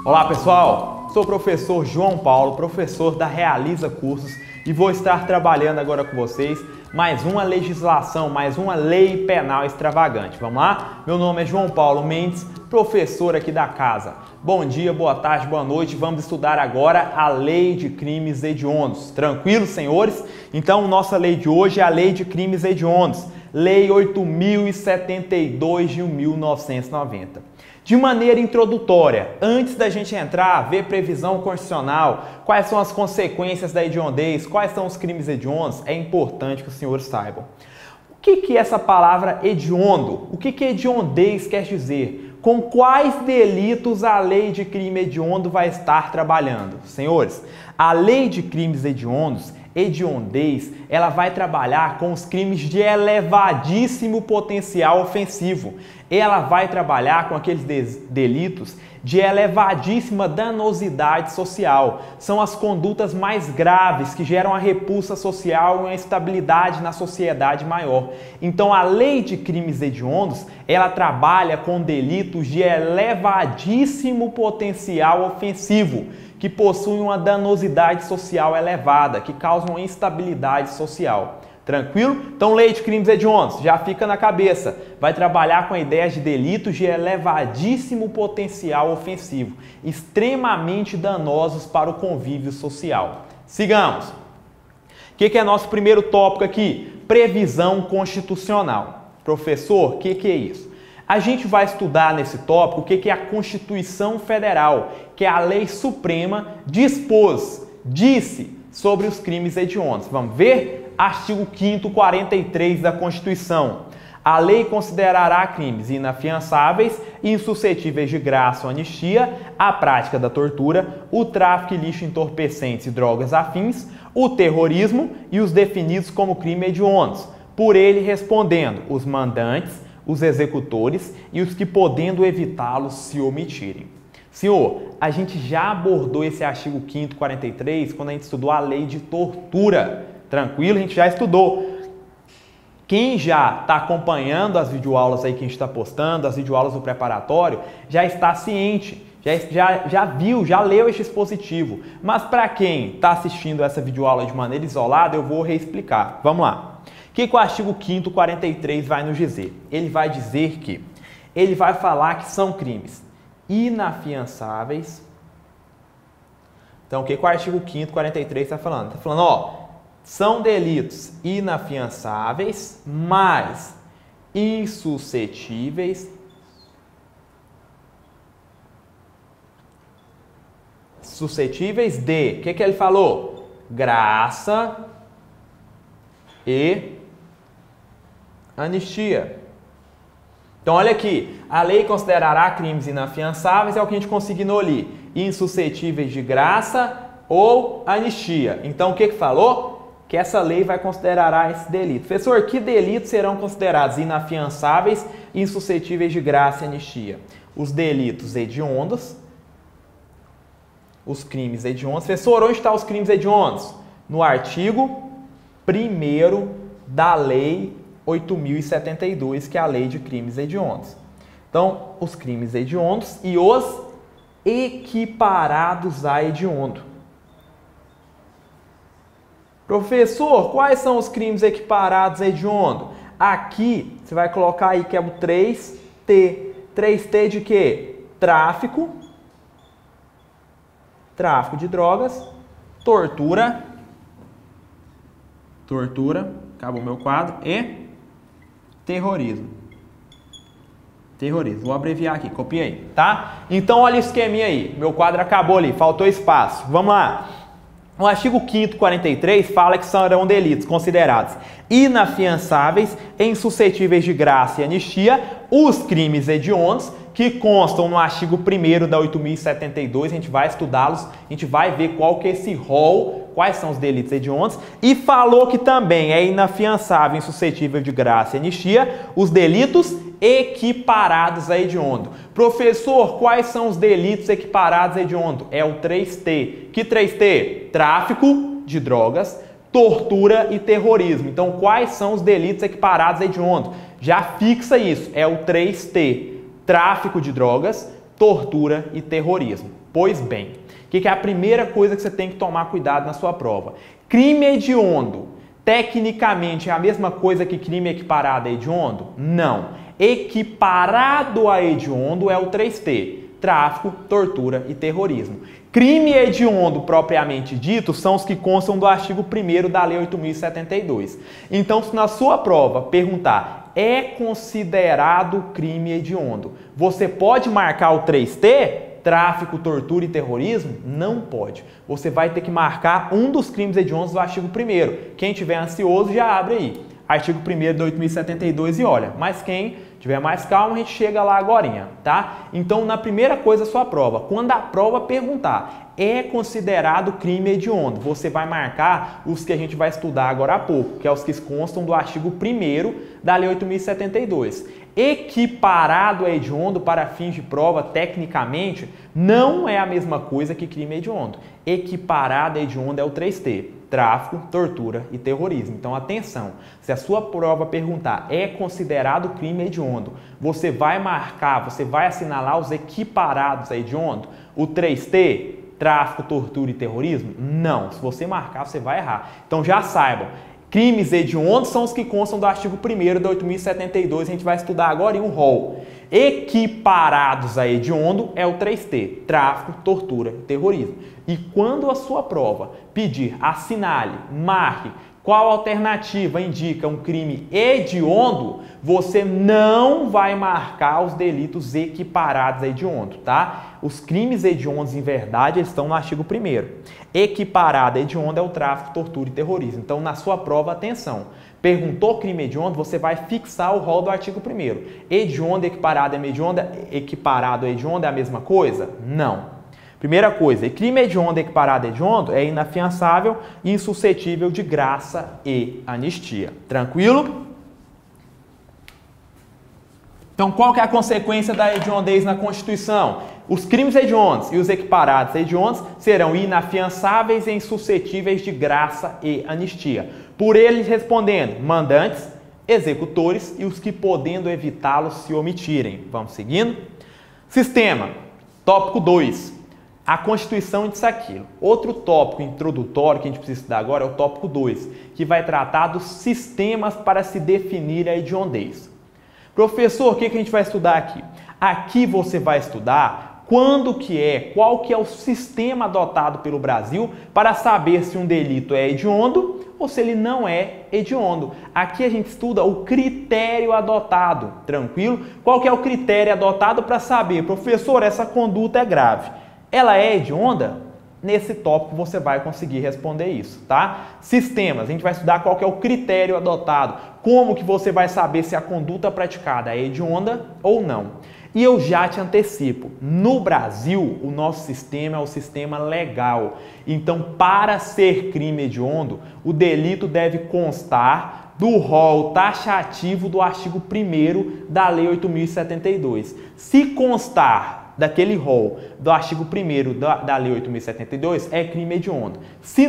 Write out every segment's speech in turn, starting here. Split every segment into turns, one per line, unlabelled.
Olá pessoal, sou o professor João Paulo, professor da Realiza Cursos e vou estar trabalhando agora com vocês mais uma legislação, mais uma lei penal extravagante. Vamos lá? Meu nome é João Paulo Mendes, professor aqui da casa. Bom dia, boa tarde, boa noite. Vamos estudar agora a Lei de Crimes Hediondos. Tranquilo, senhores? Então, nossa lei de hoje é a Lei de Crimes Hediondos, Lei 8.072 de 1990. De maneira introdutória, antes da gente entrar, ver previsão constitucional, quais são as consequências da hediondez, quais são os crimes hediondos, é importante que os senhores saibam. O que é essa palavra hediondo? O que hediondez quer dizer? Com quais delitos a lei de crime hediondo vai estar trabalhando? Senhores, a lei de crimes hediondos, hediondez, ela vai trabalhar com os crimes de elevadíssimo potencial ofensivo. Ela vai trabalhar com aqueles delitos de elevadíssima danosidade social. São as condutas mais graves que geram a repulsa social e uma instabilidade na sociedade maior. Então, a lei de crimes hediondos, ela trabalha com delitos de elevadíssimo potencial ofensivo, que possuem uma danosidade social elevada, que causam instabilidade social. Tranquilo? Então, lei de crimes hediondos, já fica na cabeça. Vai trabalhar com a ideia de delitos de elevadíssimo potencial ofensivo, extremamente danosos para o convívio social. Sigamos. O que é nosso primeiro tópico aqui? Previsão constitucional. Professor, o que é isso? A gente vai estudar nesse tópico o que é a Constituição Federal, que é a lei suprema, disse sobre os crimes hediondos. Vamos ver? Artigo 5º, 43 da Constituição. A lei considerará crimes inafiançáveis e insuscetíveis de graça ou anistia a prática da tortura, o tráfico ilícito de entorpecentes e drogas afins, o terrorismo e os definidos como crime hediondos, por ele respondendo os mandantes, os executores e os que, podendo evitá-los, se omitirem. Senhor, a gente já abordou esse artigo 5º, 43 quando a gente estudou a lei de tortura. Tranquilo? A gente já estudou. Quem já está acompanhando as videoaulas aí que a gente está postando, as videoaulas do preparatório, já está ciente, já viu, já leu este dispositivo. Mas para quem está assistindo essa videoaula de maneira isolada, eu vou reexplicar. Vamos lá. O que o artigo 5º, 43 vai nos dizer? Ele vai dizer que ele vai falar que são crimes inafiançáveis. Então, o que o artigo 5º, 43 está falando? Está falando, ó, são delitos inafiançáveis, mas insuscetíveis de, o que ele falou? Graça e anistia. Então, olha aqui, a lei considerará crimes inafiançáveis, é o que a gente consignou ali, insuscetíveis de graça ou anistia. Então, o que falou? Que essa lei vai considerar esse delito. Professor, que delitos serão considerados inafiançáveis e insuscetíveis de graça e anistia? Os delitos hediondos, os crimes hediondos. Professor, onde estão os crimes hediondos? No artigo 1º da Lei 8.072, que é a Lei de Crimes Hediondos. Então, os crimes hediondos e os equiparados a hediondo. Professor, quais são os crimes equiparados a hediondo? Aqui, você vai colocar aí que é o 3T. 3T de quê? Tráfico de drogas, tortura, acabou o meu quadro, e terrorismo. Vou abreviar aqui, copiei, tá? Então, olha o esqueminha aí, meu quadro acabou ali, faltou espaço. Vamos lá. O artigo 5º, 43 fala que serão delitos considerados inafiançáveis e insuscetíveis de graça e anistia os crimes hediondos que constam no artigo 1º da 8.072, a gente vai estudá-los, a gente vai ver qual que é esse rol, quais são os delitos hediondos, e falou que também é inafiançável e insuscetível de graça e anistia os delitos equiparados a hediondo. Professor, quais são os delitos equiparados a hediondo? É o 3T. Que 3T? Tráfico de drogas, tortura e terrorismo. Então, quais são os delitos equiparados a hediondo? Já fixa isso, é o 3T. Tráfico de drogas, tortura e terrorismo. Pois bem, o que é a primeira coisa que você tem que tomar cuidado na sua prova? Crime hediondo, tecnicamente é a mesma coisa que crime equiparado a hediondo? Não. Equiparado a hediondo é o 3T. Tráfico, tortura e terrorismo. Crime hediondo propriamente dito são os que constam do artigo 1º da Lei 8.072. Então, se na sua prova perguntar é considerado crime hediondo, você pode marcar o 3T? Tráfico, tortura e terrorismo? Não pode. Você vai ter que marcar um dos crimes hediondos do artigo 1º. Quem tiver ansioso já abre aí. Artigo 1º de 8.072 e olha, mas quem tiver mais calma, a gente chega lá agorinha, tá? Então, na primeira coisa, sua prova, quando a prova perguntar, é considerado crime hediondo, você vai marcar os que a gente vai estudar agora há pouco, que é os que constam do artigo 1º da Lei 8.072. Equiparado a hediondo para fins de prova, tecnicamente, não é a mesma coisa que crime hediondo. Equiparado a hediondo é o 3T. Tráfico, tortura e terrorismo. Então, atenção, se a sua prova perguntar é considerado crime hediondo, você vai marcar, você vai assinalar os equiparados a hediondo? O 3T, tráfico, tortura e terrorismo? Não, se você marcar, você vai errar. Então, já saibam, crimes hediondos são os que constam do artigo 1º de 8.072, a gente vai estudar agora em um rol. Equiparados a hediondo é o 3T, tráfico, tortura e terrorismo. E quando a sua prova pedir, assinale, marque qual alternativa indica um crime hediondo, você não vai marcar os delitos equiparados a hediondo, tá? Os crimes hediondos, em verdade, eles estão no artigo 1º. Equiparado a hediondo é o tráfico, tortura e terrorismo. Então, na sua prova, atenção. Perguntou crime hediondo, você vai fixar o rol do artigo 1º. Hediondo, equiparado a hediondo é a mesma coisa? Não. Primeira coisa, crime hediondo equiparado a hediondo é inafiançável e insuscetível de graça e anistia. Tranquilo? Então, qual que é a consequência da hediondez na Constituição? Os crimes hediondos e os equiparados a hediondos serão inafiançáveis e insuscetíveis de graça e anistia. Por eles respondendo mandantes, executores e os que podendo evitá-los se omitirem. Vamos seguindo? Sistema. Tópico 2. A Constituição diz aquilo. Outro tópico introdutório que a gente precisa estudar agora é o tópico 2, que vai tratar dos sistemas para se definir a hediondez. Professor, o que a gente vai estudar aqui? Aqui você vai estudar qual que é o sistema adotado pelo Brasil para saber se um delito é hediondo ou se ele não é hediondo. Aqui a gente estuda o critério adotado, tranquilo? Qual que é o critério adotado para saber, professor, essa conduta é grave? Ela é hedionda? Nesse tópico você vai conseguir responder isso, tá? Sistemas, a gente vai estudar qual que é o critério adotado, como que você vai saber se a conduta praticada é hedionda ou não. E eu já te antecipo, no Brasil o nosso sistema é o sistema legal. Então, para ser crime hediondo, o delito deve constar do rol taxativo do artigo 1º da Lei 8.072. Se constar daquele rol do artigo 1º da Lei 8.072, é crime hediondo. Se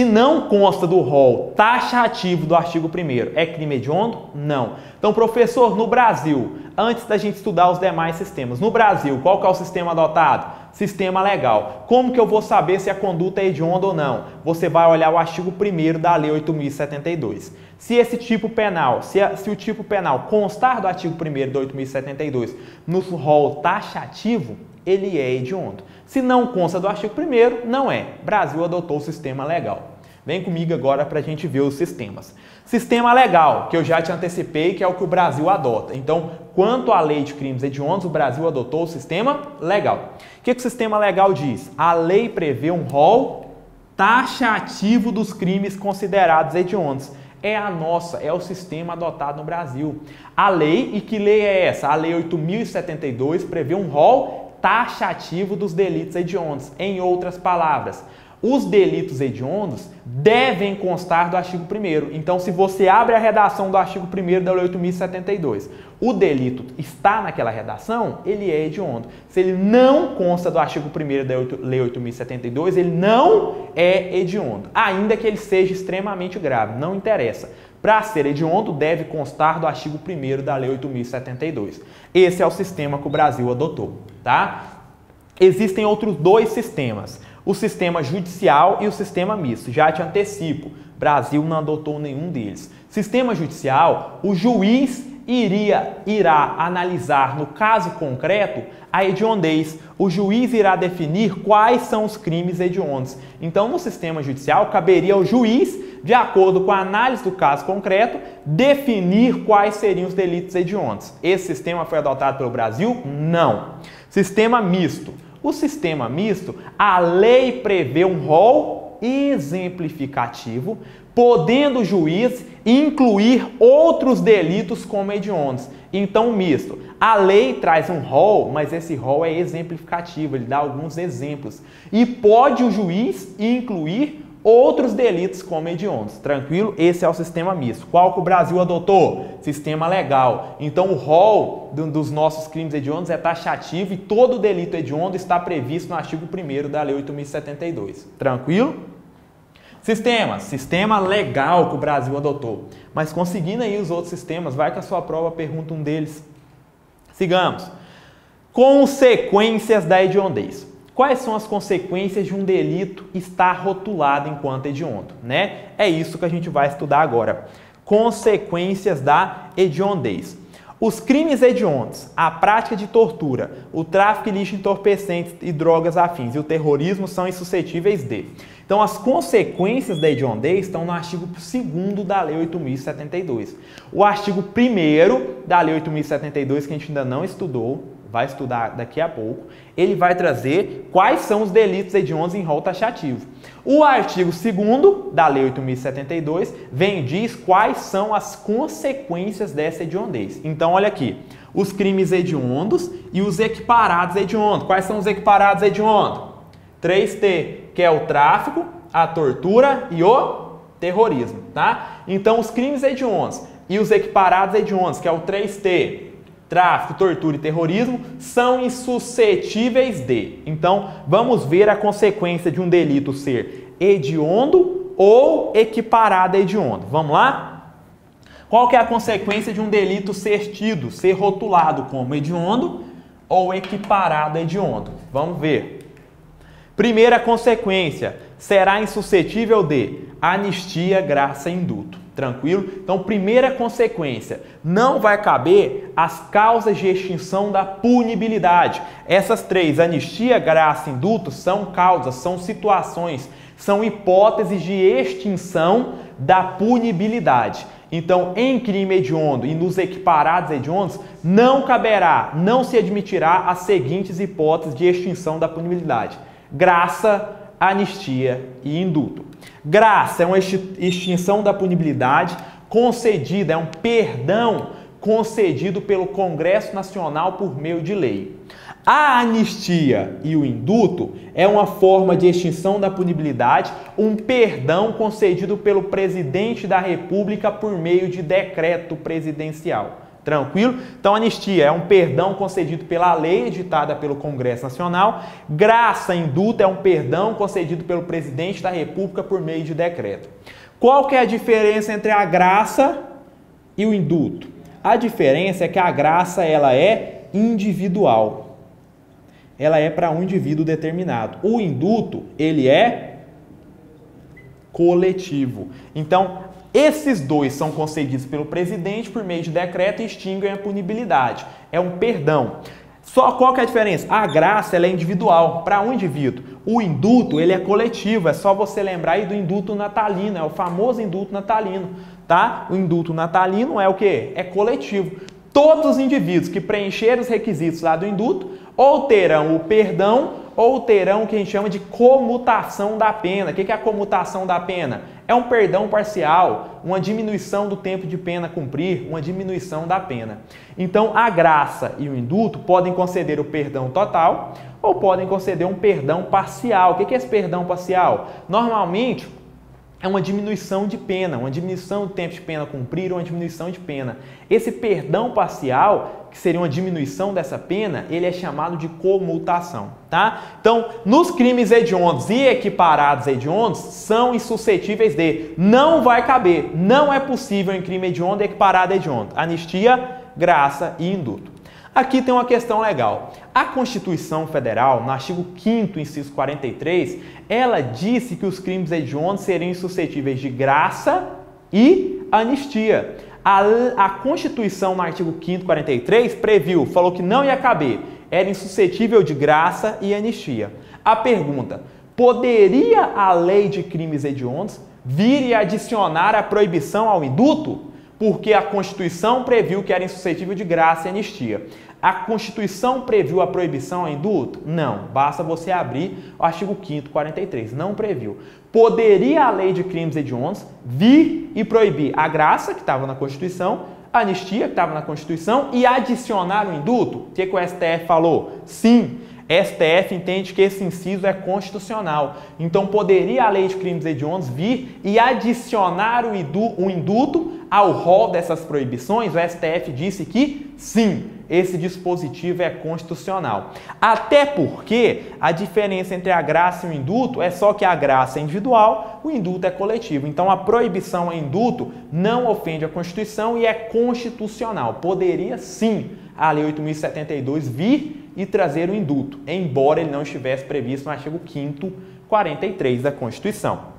não consta do rol taxativo do artigo 1º, é crime hediondo? Não. Então, professor, no Brasil, antes da gente estudar os demais sistemas, no Brasil, qual que é o sistema adotado? Sistema legal. Como que eu vou saber se a conduta é hedionda ou não? Você vai olhar o artigo 1º da Lei 8.072. Se esse tipo penal, se o tipo penal constar do artigo 1º de 8.072 no rol taxativo, ele é hediondo. Se não consta do artigo 1º, não é. Brasil adotou o sistema legal. Vem comigo agora para a gente ver os sistemas. Sistema legal, que eu já te antecipei, que é o que o Brasil adota. Então, quanto à lei de crimes hediondos, o Brasil adotou o sistema legal. O que o sistema legal diz? A lei prevê um rol taxativo dos crimes considerados hediondos. É o sistema adotado no Brasil. A lei, e que lei é essa? A Lei 8.072 prevê um rol taxativo dos delitos hediondos. Em outras palavras, Os delitos hediondos devem constar do artigo 1º. Então, se você abre a redação do artigo 1º da Lei 8.072, o delito está naquela redação, ele é hediondo. Se ele não consta do artigo 1º da Lei 8.072, ele não é hediondo, ainda que ele seja extremamente grave, não interessa. Para ser hediondo, deve constar do artigo 1º da Lei 8.072. Esse é o sistema que o Brasil adotou, tá? Existem outros dois sistemas, o sistema judicial e o sistema misto. Já te antecipo, o Brasil não adotou nenhum deles. Sistema judicial, o juiz irá analisar no caso concreto a hediondez. O juiz irá definir quais são os crimes hediondos. Então, no sistema judicial, caberia ao juiz, de acordo com a análise do caso concreto, definir quais seriam os delitos hediondos. Esse sistema foi adotado pelo Brasil? Não. Sistema misto. O sistema misto, a lei prevê um rol exemplificativo, podendo o juiz incluir outros delitos como hediondos. Então, misto. A lei traz um rol, mas esse rol é exemplificativo, ele dá alguns exemplos. E pode o juiz incluir outros delitos como hediondos. Tranquilo? Esse é o sistema misto. Qual que o Brasil adotou? Sistema legal. Então, o rol dos nossos crimes hediondos é taxativo e todo delito hediondo está previsto no artigo 1º da Lei 8.072. Tranquilo? Sistema legal que o Brasil adotou. Mas conseguindo aí os outros sistemas, vai que a sua prova pergunta um deles. Sigamos. Consequências da hediondez. Quais são as consequências de um delito estar rotulado enquanto hediondo, né? É isso que a gente vai estudar agora. Consequências da hediondez. Os crimes hediondos, a prática de tortura, o tráfico ilícito de entorpecentes e drogas afins e o terrorismo são insuscetíveis de. Então, as consequências da hediondez estão no artigo 2º da Lei 8.072. O artigo 1º da Lei 8.072, que a gente ainda não estudou, vai estudar daqui a pouco, ele vai trazer quais são os delitos hediondos em rol taxativo. O artigo 2º da Lei 8.072 vem e diz quais são as consequências dessa hediondez. Então, olha aqui, os crimes hediondos e os equiparados hediondos. Quais são os equiparados hediondos? 3T, que é o tráfico, a tortura e o terrorismo, tá? Então, os crimes hediondos e os equiparados hediondos, que é o 3T, tráfico, tortura e terrorismo, são insuscetíveis de. Então, vamos ver a consequência de um delito ser hediondo ou equiparado a hediondo. Vamos lá? Qual que é a consequência de um delito ser tido, ser rotulado como hediondo ou equiparado a hediondo? Vamos ver. Primeira consequência, será insuscetível de anistia, graça e indulto. Tranquilo? Então, primeira consequência, não vai caber as causas de extinção da punibilidade. Essas três, anistia, graça e indulto, são causas, são situações, são hipóteses de extinção da punibilidade. Então, em crime hediondo e nos equiparados hediondos, não caberá, não se admitirá as seguintes hipóteses de extinção da punibilidade: graça, anistia e indulto. Graça é uma extinção da punibilidade concedida, é um perdão concedido pelo Congresso Nacional por meio de lei. A anistia e o indulto é uma forma de extinção da punibilidade, um perdão concedido pelo presidente da República por meio de decreto presidencial. Tranquilo? Então, anistia é um perdão concedido pela lei editada pelo Congresso Nacional. Graça, indulto, é um perdão concedido pelo presidente da República por meio de decreto. Qual que é a diferença entre a graça e o indulto? A diferença é que a graça ela é individual. Ela é para um indivíduo determinado. O indulto, ele é coletivo. Então, esses dois são concedidos pelo presidente por meio de decreto e extinguem a punibilidade. É um perdão. Só qual que é a diferença? A graça ela é individual, para um indivíduo. O indulto ele é coletivo, é só você lembrar aí do indulto natalino, é o famoso indulto natalino, tá? O indulto natalino é o quê? É coletivo. Todos os indivíduos que preencherem os requisitos lá do indulto ou terão o perdão ou terão o que a gente chama de comutação da pena. O que é a comutação da pena? É um perdão parcial, uma diminuição do tempo de pena a cumprir, uma diminuição da pena. Então, a graça e o indulto podem conceder o perdão total ou podem conceder um perdão parcial. O que é esse perdão parcial? Normalmente, é uma diminuição de pena, uma diminuição do tempo de pena a cumprir ou uma diminuição de pena. Esse perdão parcial, que seria uma diminuição dessa pena, ele é chamado de comutação, tá? Então, nos crimes hediondos e equiparados hediondos, são insuscetíveis de, não vai caber, não é possível em crime hediondo e equiparado hediondo, anistia, graça e indulto. Aqui tem uma questão legal. A Constituição Federal, no artigo 5º, inciso 43, ela disse que os crimes hediondos seriam suscetíveis de graça e anistia. A Constituição, no artigo 5º, 43, falou que não ia caber, era insuscetível de graça e anistia. A pergunta, poderia a lei de crimes hediondos vir e adicionar a proibição ao indulto? Porque a Constituição previu que era insuscetível de graça e anistia. A Constituição previu a proibição ao indulto? Não. Basta você abrir o artigo 5º, 43. Não previu. Poderia a lei de crimes hediondos vir e proibir a graça, que estava na Constituição, a anistia, que estava na Constituição, e adicionar o indulto? O que o STF falou? Sim. STF entende que esse inciso é constitucional. Então, poderia a lei de crimes hediondos vir e adicionar o indulto ao rol dessas proibições? O STF disse que sim, esse dispositivo é constitucional. Até porque a diferença entre a graça e o indulto é só que a graça é individual, o indulto é coletivo. Então, a proibição a indulto não ofende a Constituição e é constitucional. Poderia sim a Lei 8.072 vir e trazer o indulto, embora ele não estivesse previsto no artigo 5º, 43 da Constituição.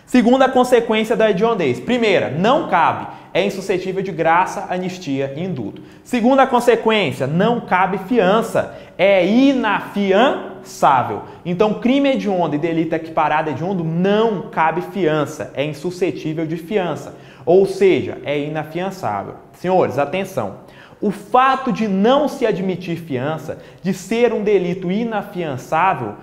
Segunda consequência da hediondez. Primeira, não cabe, é insuscetível de graça, anistia e indulto. Segunda consequência, não cabe fiança, é inafiançável. Então, crime hediondo e delito equiparado hediondo não cabe fiança, é insuscetível de fiança, ou seja, é inafiançável. Senhores, atenção. O fato de não se admitir fiança, de ser um delito inafiançável,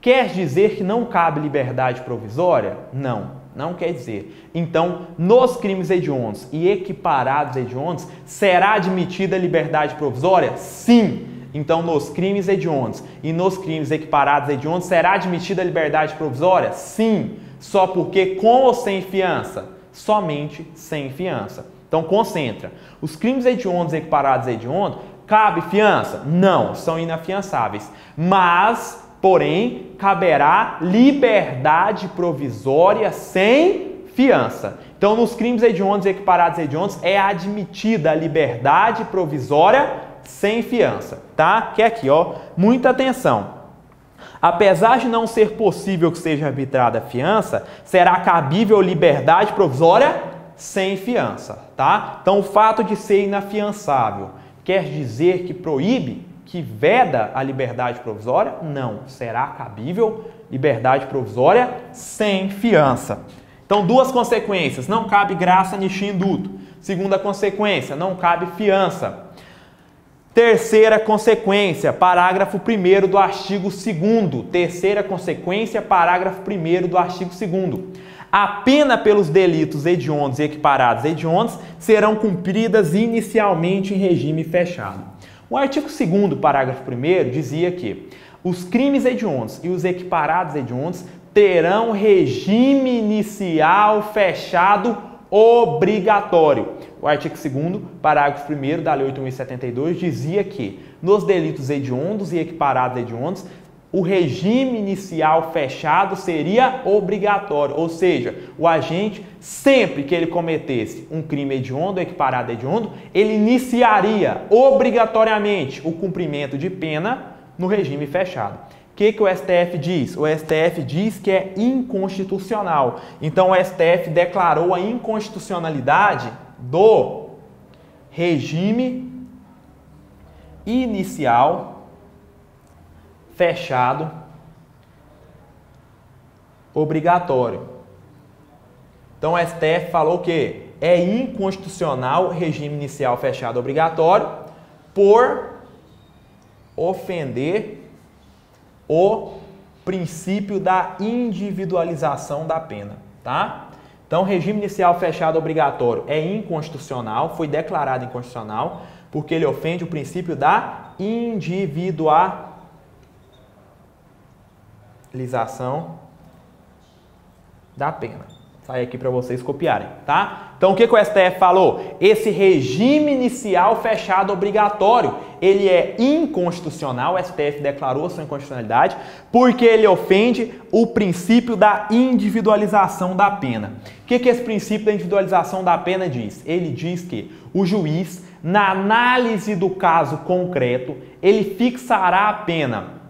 quer dizer que não cabe liberdade provisória? Não, não quer dizer. Então, nos crimes hediondos e equiparados hediondos, será admitida liberdade provisória? Sim. Então, nos crimes hediondos e nos crimes equiparados hediondos, será admitida liberdade provisória? Sim. Só porque com ou sem fiança? Somente sem fiança. Então, concentra. Os crimes hediondos e equiparados hediondos, cabe fiança? Não, são inafiançáveis. Mas, porém, caberá liberdade provisória sem fiança. Então, nos crimes hediondos e equiparados hediondos, é admitida a liberdade provisória sem fiança, tá? Que é aqui, ó, muita atenção. Apesar de não ser possível que seja arbitrada a fiança, será cabível liberdade provisória sem fiança, tá? Então, o fato de ser inafiançável quer dizer que proíbe, que veda a liberdade provisória? Não. Será cabível liberdade provisória sem fiança. Então, duas consequências. Não cabe graça, anistia e indulto. Segunda consequência, não cabe fiança. Terceira consequência, parágrafo 1º do artigo 2º. Terceira consequência, parágrafo 1º do artigo 2º. A pena pelos delitos hediondos e equiparados hediondos serão cumpridas inicialmente em regime fechado. O artigo 2º, parágrafo 1º, dizia que os crimes hediondos e os equiparados hediondos terão regime inicial fechado obrigatório. O artigo 2º, parágrafo 1º da Lei 8.072 dizia que nos delitos hediondos e equiparados hediondos o regime inicial fechado seria obrigatório, ou seja, o agente, sempre que ele cometesse um crime hediondo ou equiparado hediondo, ele iniciaria obrigatoriamente o cumprimento de pena no regime fechado. O que o STF diz? O STF diz que é inconstitucional. Então, o STF declarou a inconstitucionalidade do regime inicial fechado obrigatório. Então, o STF falou que é inconstitucional o regime inicial fechado obrigatório por ofender o princípio da individualização da pena, tá? Então, regime inicial fechado obrigatório é inconstitucional, foi declarado inconstitucional, porque ele ofende o princípio da individualização da pena. Sai aqui para vocês copiarem, tá? Então, o que o STF falou? Esse regime inicial fechado obrigatório, ele é inconstitucional, o STF declarou sua inconstitucionalidade, porque ele ofende o princípio da individualização da pena. O que esse princípio da individualização da pena diz? Ele diz que o juiz, na análise do caso concreto, ele fixará a pena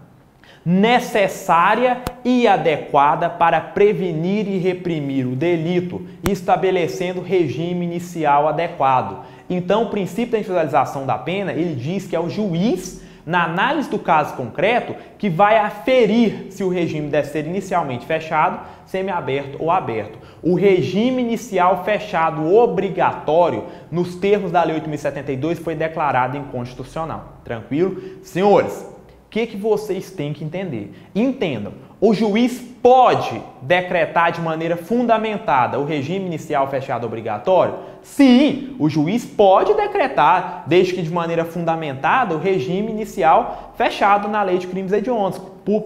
necessária e adequada para prevenir e reprimir o delito, estabelecendo regime inicial adequado. Então, o princípio da individualização da pena, ele diz que é o juiz, na análise do caso concreto, que vai aferir se o regime deve ser inicialmente fechado, semiaberto ou aberto. O regime inicial fechado obrigatório, nos termos da Lei 8.072, foi declarado inconstitucional. Tranquilo? Senhores, o que vocês têm que entender? Entendam, o juiz pode decretar de maneira fundamentada o regime inicial fechado obrigatório? Sim, o juiz pode decretar, desde que de maneira fundamentada, o regime inicial fechado na lei de crimes hediondos,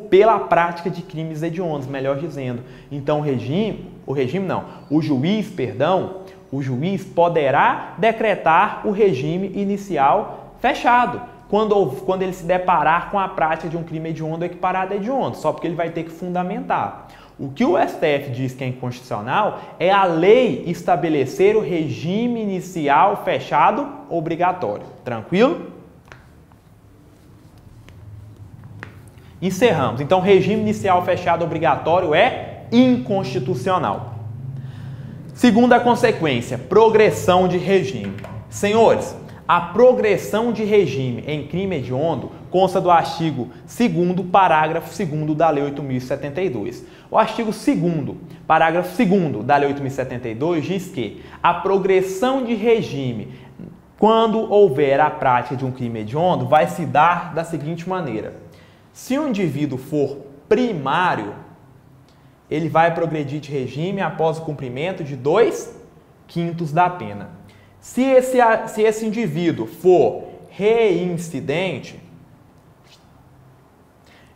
pela prática de crimes hediondos, melhor dizendo. Então, o juiz poderá decretar o regime inicial fechado quando ele se deparar com a prática de um crime hediondo equiparado a hediondo, só porque ele vai ter que fundamentar. O que o STF diz que é inconstitucional é a lei estabelecer o regime inicial fechado obrigatório. Tranquilo? Encerramos. Então, regime inicial fechado obrigatório é inconstitucional. Segunda consequência, progressão de regime. Senhores, a progressão de regime em crime hediondo consta do artigo 2º, parágrafo 2º da Lei 8.072. O artigo 2º, parágrafo 2º da Lei 8.072 diz que a progressão de regime, quando houver a prática de um crime hediondo, vai se dar da seguinte maneira. Se o indivíduo for primário, ele vai progredir de regime após o cumprimento de 2/5 da pena. Se esse indivíduo for reincidente,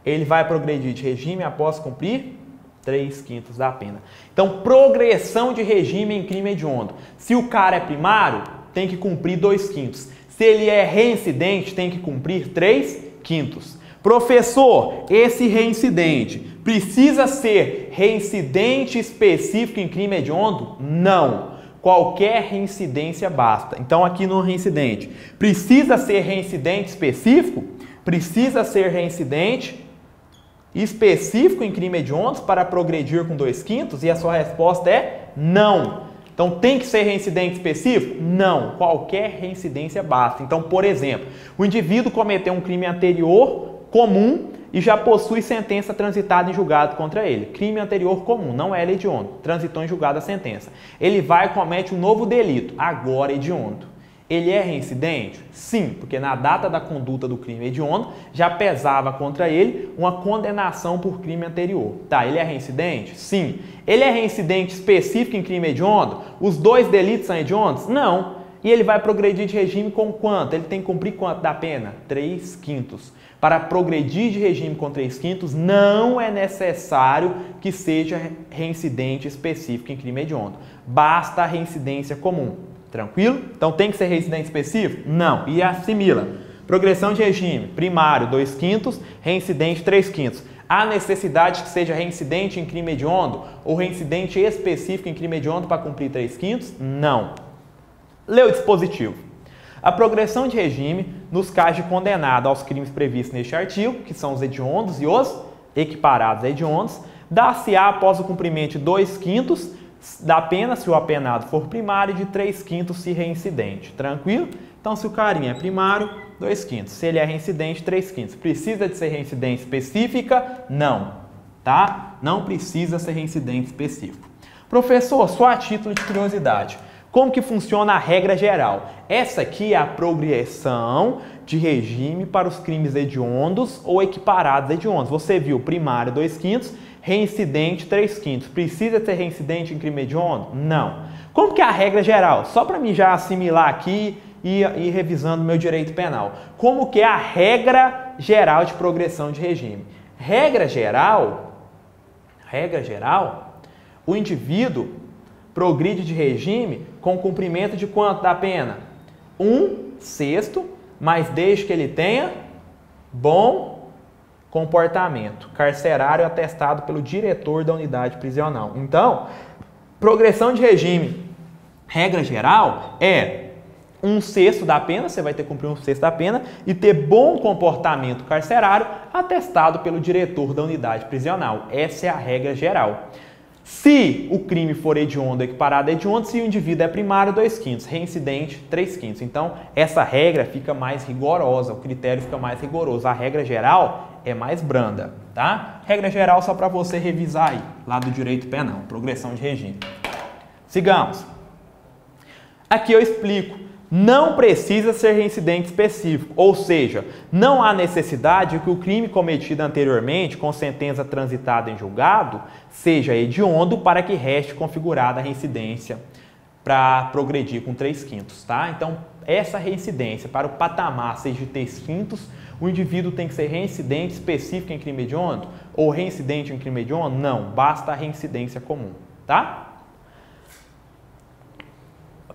ele vai progredir de regime após cumprir 3/5 da pena. Então, progressão de regime em crime hediondo. Se o cara é primário, tem que cumprir 2/5. Se ele é reincidente, tem que cumprir 3/5. Professor, esse reincidente precisa ser reincidente específico em crime hediondo? Não. Qualquer reincidência basta. Então, aqui no reincidente, precisa ser reincidente específico? Precisa ser reincidente específico em crime hediondo para progredir com 2/5? E a sua resposta é não. Então, tem que ser reincidente específico? Não. Qualquer reincidência basta. Então, por exemplo, o indivíduo cometeu um crime anterior comum e já possui sentença transitada em julgado contra ele. Crime anterior comum, não é hediondo. Transitou em julgado a sentença. Ele vai e comete um novo delito, agora hediondo. Ele é reincidente? Sim, porque na data da conduta do crime hediondo já pesava contra ele uma condenação por crime anterior. Tá, ele é reincidente? Sim. Ele é reincidente específico em crime hediondo? Os dois delitos são hediondos? Não. E ele vai progredir de regime com quanto? Ele tem que cumprir quanto da pena? 3/5. Para progredir de regime com 3/5, não é necessário que seja reincidente específico em crime hediondo. Basta a reincidência comum. Tranquilo? Então tem que ser reincidente específico? Não. E assimila. Progressão de regime, primário 2/5, reincidente 3/5. Há necessidade que seja reincidente em crime hediondo ou reincidente específico em crime hediondo para cumprir 3/5? Não. Lê o dispositivo. A progressão de regime, nos casos de condenado aos crimes previstos neste artigo, que são os hediondos e os equiparados a hediondos, dá-se-á após o cumprimento de 2/5 da pena, se o apenado for primário, e de 3/5 se reincidente. Tranquilo? Então, se o carinha é primário, 2/5. Se ele é reincidente, 3/5. Precisa de ser reincidente específica? Não. Tá? Não precisa ser reincidente específico. Professor, só a título de curiosidade. Como que funciona a regra geral? Essa aqui é a progressão de regime para os crimes hediondos ou equiparados hediondos. Você viu primário 2/5, reincidente 3/5. Precisa ser reincidente em crime hediondo? Não. Como que é a regra geral? Só para mim já assimilar aqui e ir revisando meu direito penal. Como que é a regra geral de progressão de regime? Regra geral, o indivíduo progride de regime com cumprimento de quanto da pena? 1/6, mas desde que ele tenha bom comportamento carcerário atestado pelo diretor da unidade prisional. Então, progressão de regime, regra geral, é 1/6 da pena, você vai ter que cumprir 1/6 da pena e ter bom comportamento carcerário atestado pelo diretor da unidade prisional. Essa é a regra geral. Se o crime for hediondo, equiparado a hediondo, se o indivíduo é primário, 2/5, reincidente, 3/5. Então, essa regra fica mais rigorosa, o critério fica mais rigoroso. A regra geral é mais branda, tá? Regra geral só para você revisar aí, lá do direito penal, progressão de regime. Sigamos. Aqui eu explico. Não precisa ser reincidente específico, ou seja, não há necessidade que o crime cometido anteriormente, com sentença transitada em julgado, seja hediondo para que reste configurada a reincidência para progredir com 3/5, tá? Então, essa reincidência, para o patamar seja de 3/5, o indivíduo tem que ser reincidente específico em crime hediondo ou reincidente em crime hediondo? Não, basta a reincidência comum, tá?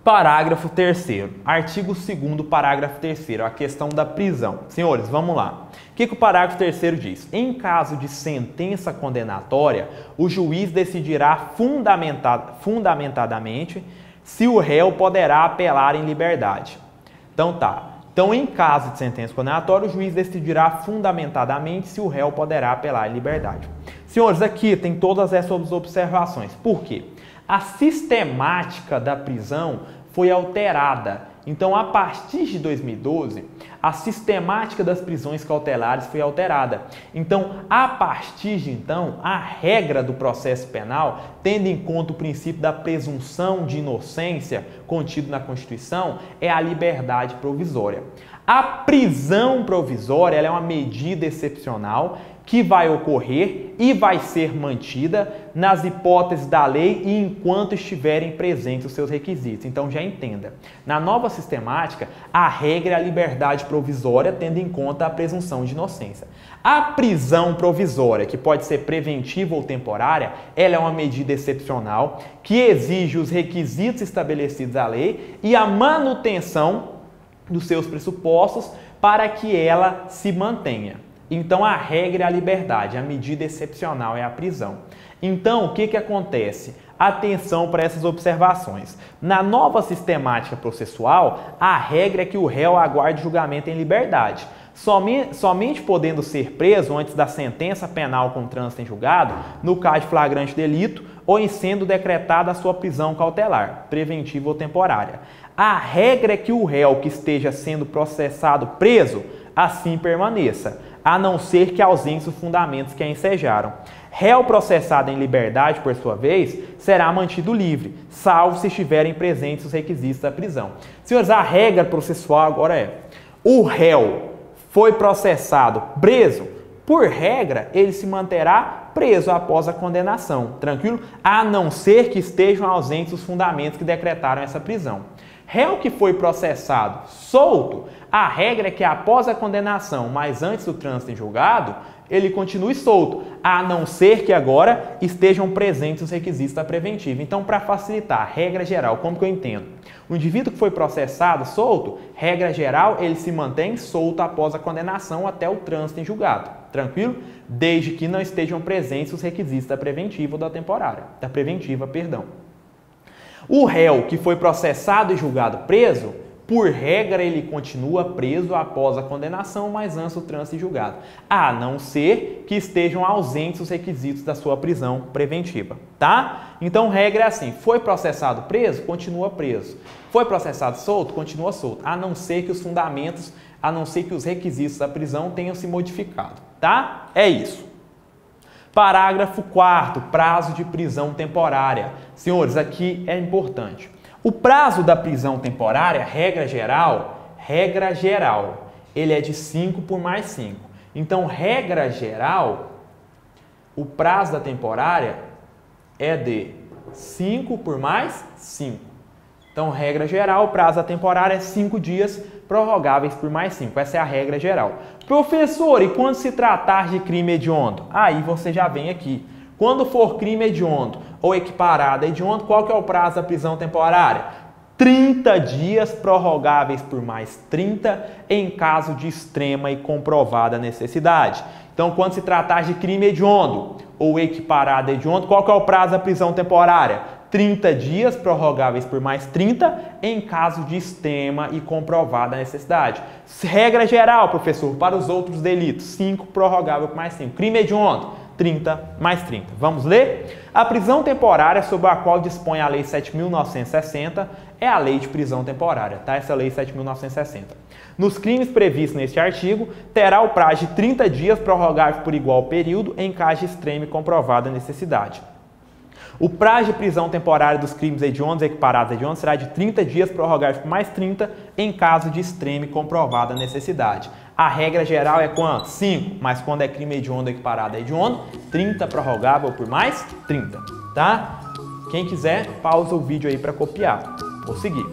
Parágrafo 3º, artigo 2º, parágrafo 3º, a questão da prisão. Senhores, vamos lá. O que o parágrafo 3º diz? Em caso de sentença condenatória, o juiz decidirá fundamentadamente se o réu poderá apelar em liberdade. Então tá. Então, em caso de sentença condenatória, o juiz decidirá fundamentadamente se o réu poderá apelar em liberdade. Senhores, aqui tem todas essas observações. Por quê? A sistemática da prisão foi alterada. Então, a partir de 2012, a sistemática das prisões cautelares foi alterada. Então, a partir de então, a regra do processo penal, tendo em conta o princípio da presunção de inocência contido na Constituição, é a liberdade provisória. A prisão provisória ela é uma medida excepcional que vai ocorrer e vai ser mantida nas hipóteses da lei e enquanto estiverem presentes os seus requisitos. Então já entenda, na nova sistemática, a regra é a liberdade provisória, tendo em conta a presunção de inocência. A prisão provisória, que pode ser preventiva ou temporária, ela é uma medida excepcional que exige os requisitos estabelecidos à lei e a manutenção dos seus pressupostos para que ela se mantenha. Então, a regra é a liberdade, a medida excepcional é a prisão. Então, o que acontece? Atenção para essas observações. Na nova sistemática processual, a regra é que o réu aguarde julgamento em liberdade, somente podendo ser preso antes da sentença penal com trânsito em julgado, no caso de flagrante delito, ou em sendo decretada a sua prisão cautelar, preventiva ou temporária. A regra é que o réu que esteja sendo processado preso, assim permaneça, a não ser que ausente os fundamentos que a ensejaram. Réu processado em liberdade, por sua vez, será mantido livre, salvo se estiverem presentes os requisitos da prisão. Senhores, a regra processual agora é: o réu foi processado preso, por regra, ele se manterá preso após a condenação, tranquilo? A não ser que estejam ausentes os fundamentos que decretaram essa prisão. Réu que foi processado solto, a regra é que após a condenação, mas antes do trânsito em julgado, ele continue solto, a não ser que agora estejam presentes os requisitos da preventiva. Então, para facilitar, regra geral, como que eu entendo? O indivíduo que foi processado solto, regra geral, ele se mantém solto após a condenação até o trânsito em julgado, tranquilo? Desde que não estejam presentes os requisitos da preventiva ou da temporária, da preventiva, perdão. O réu que foi processado e julgado preso, por regra ele continua preso após a condenação, mas antes do trânsito e julgado, a não ser que estejam ausentes os requisitos da sua prisão preventiva, tá? Então, regra é assim: foi processado preso, continua preso. Foi processado solto, continua solto, a não ser que os fundamentos, a não ser que os requisitos da prisão tenham se modificado, tá? É isso. Parágrafo 4º, prazo de prisão temporária. Senhores, aqui é importante. O prazo da prisão temporária, regra geral, ele é de 5 por mais 5. Então, regra geral, o prazo da temporária é de 5 por mais 5. Então, regra geral, o prazo da temporária é 5 dias, prorrogáveis por mais 5. Essa é a regra geral. Professor, e quando se tratar de crime hediondo? Aí você já vem aqui. Quando for crime hediondo ou equiparado a hediondo, qual que é o prazo da prisão temporária? 30 dias, prorrogáveis por mais 30, em caso de extrema e comprovada necessidade. Então, quando se tratar de crime hediondo ou equiparado a hediondo, qual que é o prazo da prisão temporária? 30 dias, prorrogáveis por mais 30, em caso de extrema e comprovada necessidade. Regra geral, professor, para os outros delitos, 5, prorrogável por mais 5. Crime hediondo, 30 mais 30. Vamos ler? A prisão temporária sobre a qual dispõe a Lei 7.960 é a Lei de Prisão Temporária, tá? Essa Lei 7.960. Nos crimes previstos neste artigo, terá o prazo de 30 dias, prorrogável por igual período, em caso de extrema e comprovada necessidade. O prazo de prisão temporária dos crimes hediondos e equiparados a hediondos será de 30 dias, prorrogável por mais 30, em caso de extrema e comprovada necessidade. A regra geral é quanto? 5, mas quando é crime hediondo ou equiparado a hediondo, 30 prorrogável por mais 30, tá? Quem quiser, pausa o vídeo aí para copiar. Vou seguir.